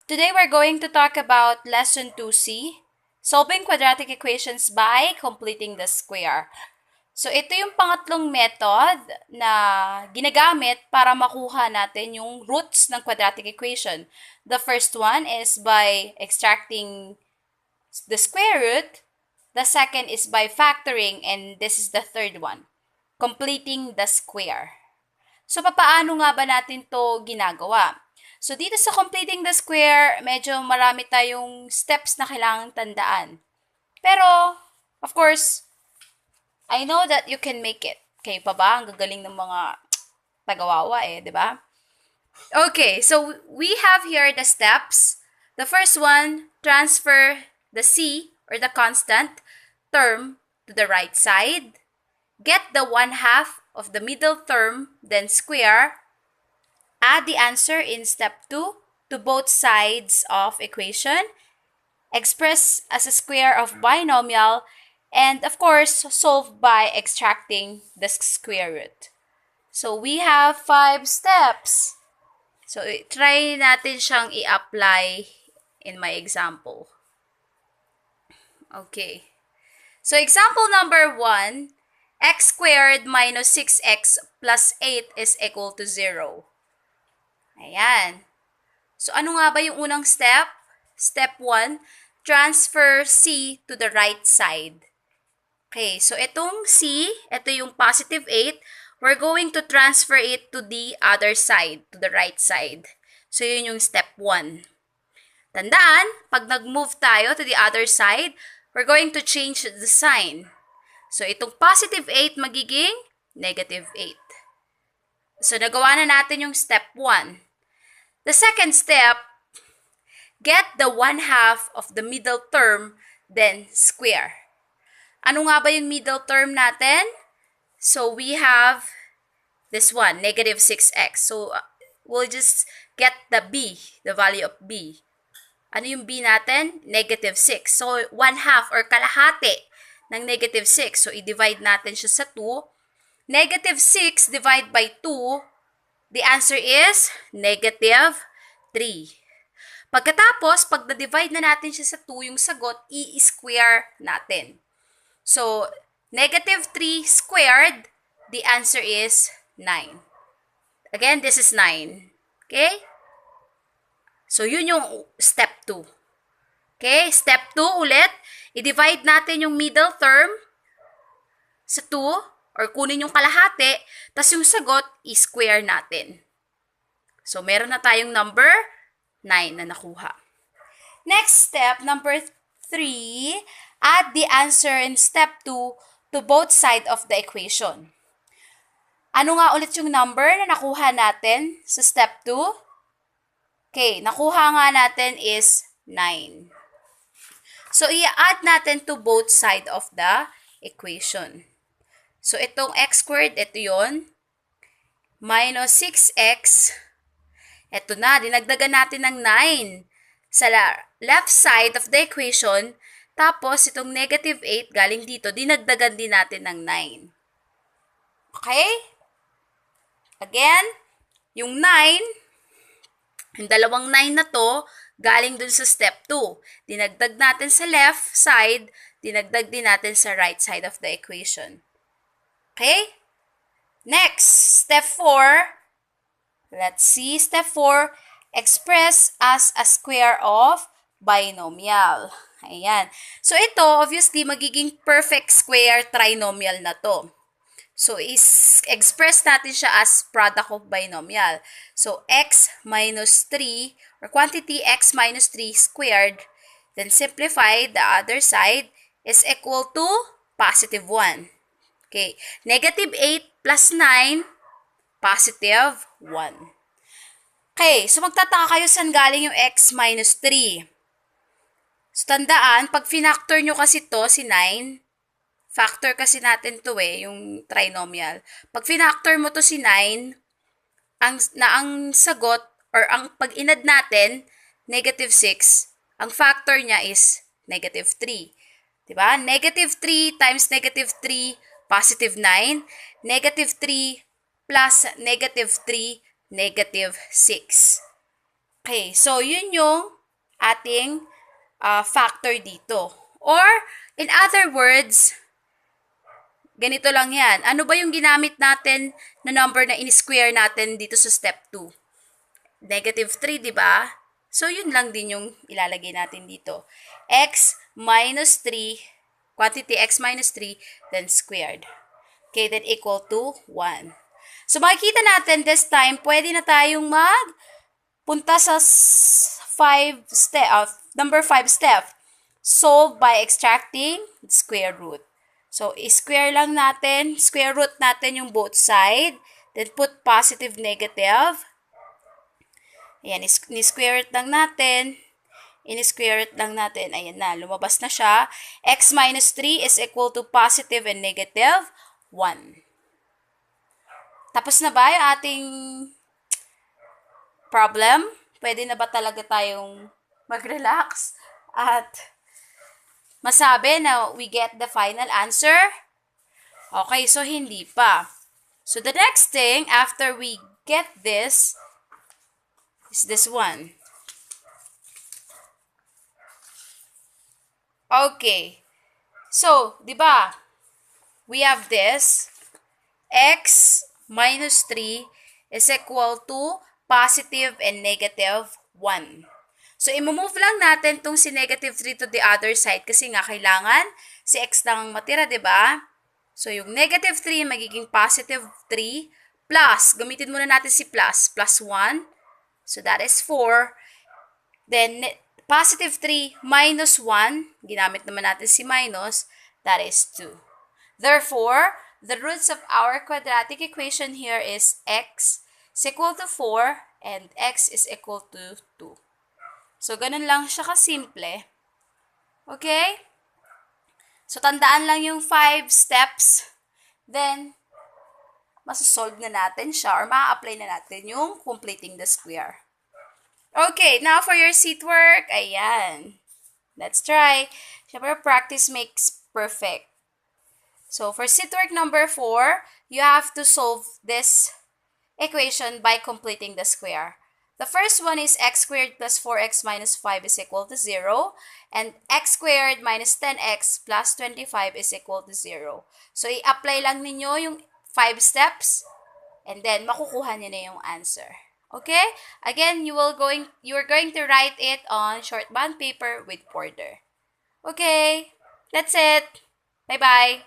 Today we're going to talk about Lesson 2C, Solving Quadratic Equations by Completing the Square. So ito yung pangatlong method na ginagamit para makuha natin yung roots ng quadratic equation. The first one is by extracting the square root. The second is by factoring, and this is the third one, completing the square. So, papaano nga ba natin to ginagawa? So, dito sa completing the square, medyo marami tayong steps na kailangang tandaan. Pero, of course, I know that you can make it. Kayo pa ba? Ang gagaling ng mga tagawawa di ba? Okay, so we have here the steps. The first one, transfer the c, or the constant, term to the right side. Get the 1/2 of the middle term, then square. Add the answer in step 2 to both sides of equation. Express as a square of binomial. And of course, solve by extracting the square root. So we have 5 steps. So try natin siyang i-apply in my example. Okay. So example number 1, x squared minus 6x plus 8 is equal to 0. Ayan. So, ano nga ba yung unang step? Step 1, transfer c to the right side. Okay, so itong c, ito yung positive 8, we're going to transfer it to the other side, to the right side. So, yun yung step 1. Tandaan, pag nag-move tayo to the other side, we're going to change the sign. So, itong positive 8 magiging negative 8. So, nagawa na natin yung step 1. The second step, get the 1/2 of the middle term, then square. Ano nga ba yung middle term natin? So, we have this one, negative 6x. So, we'll just get the b, the value of b. Ano yung b natin? Negative 6. So, 1/2 or kalahati ng negative 6. So, i-divide natin siya sa 2. Negative 6 divided by 2, the answer is negative 3. Pagkatapos, pag na-divide na natin siya sa 2, yung sagot, i-square natin. So, negative 3 squared, the answer is 9. Again, this is 9. Okay? So, yun yung step 2. Okay? Step 2 ulit, i-divide natin yung middle term sa 2, or kunin yung kalahati, tas yung sagot, i-square natin. So, meron na tayong number 9 na nakuha. Next step, number 3, add the answer in step 2 to both sides of the equation. Ano nga ulit yung number na nakuha natin sa step 2? Okay, nakuha nga natin is 9. So, i-add natin to both sides of the equation. So, itong x squared, ito yun. Minus 6x. Ito na, dinagdagan natin ng 9 sa left side of the equation. Tapos, itong negative 8 galing dito, dinagdagan din natin ng 9. Okay? Again, yung 9, yung dalawang 9 na to, galing dun sa step 2. Dinagdag natin sa left side, dinagdag din natin sa right side of the equation. Okay? Next, step 4. Let's see. Step 4, express as a square of binomial. Ayan. So, ito, obviously, magiging perfect square trinomial na to. So, express natin siya as product of binomial. So, x minus 3, or quantity x minus 3 squared, then simplify, the other side is equal to positive 1. Okay, negative 8 plus 9, positive 1. Okay, so magtataka kayo saan galing yung x minus 3. So, tandaan, pag finactor nyo kasi to, si 9, factor kasi natin to yung trinomial. Pag finactor mo to si 9, ang sagot, or ang pag inad natin, negative 6, ang factor niya is negative 3. Diba? Negative 3 times negative 3, positive 9, negative 3 plus negative 3, negative 6. Okay, so yun yung ating factor dito. Or, in other words, ganito lang yan. Ano ba yung ginamit natin na number na in-square natin dito sa step 2? Negative 3, di ba? So, yun lang din yung ilalagay natin dito. X minus 3, quantity x minus 3, then squared. Okay, then equal to 1. So, makikita natin this time, pwede na tayong punta sa number 5 step. Solve by extracting square root. So, square root natin yung both side. Then, put positive, negative. Ayan, ni-square root lang natin. In-square root lang natin. Ayan na, lumabas na siya. X minus 3 is equal to positive and negative 1. Tapos na ba yung ating problem? Pwede na ba talaga tayong mag-relax at masabi na we get the final answer? Okay, so hindi pa. So the next thing after we get this is this one. Okay. So, di ba? We have this x minus 3 is equal to positive and negative 1. So, imove lang natin tong si negative 3 to the other side kasi nga kailangan si x lang matira, di ba? So, yung negative 3 magiging positive 3 plus, gamitin muna natin si plus 1. So, that is 4. Then, positive 3 minus 1, ginamit naman natin si minus, that is 2. Therefore, the roots of our quadratic equation here is x is equal to 4 and x is equal to 2. So, ganun lang siya kasimple. Okay? So, tandaan lang yung 5 steps. Then, masasolve na natin siya or ma-apply na natin yung completing the square. Okay, now for your seat work. Ayan. Let's try. Siyempre, practice makes perfect. So, for seat work number 4, you have to solve this equation by completing the square. The first one is x squared plus 4x minus 5 is equal to 0. And x squared minus 10x plus 25 is equal to 0. So, i-apply lang ninyo yung 5 steps. And then, makukuha niyo na yung answer. Okay? Again, you are going to write it on short bond paper with border. Okay? That's it. Bye-bye.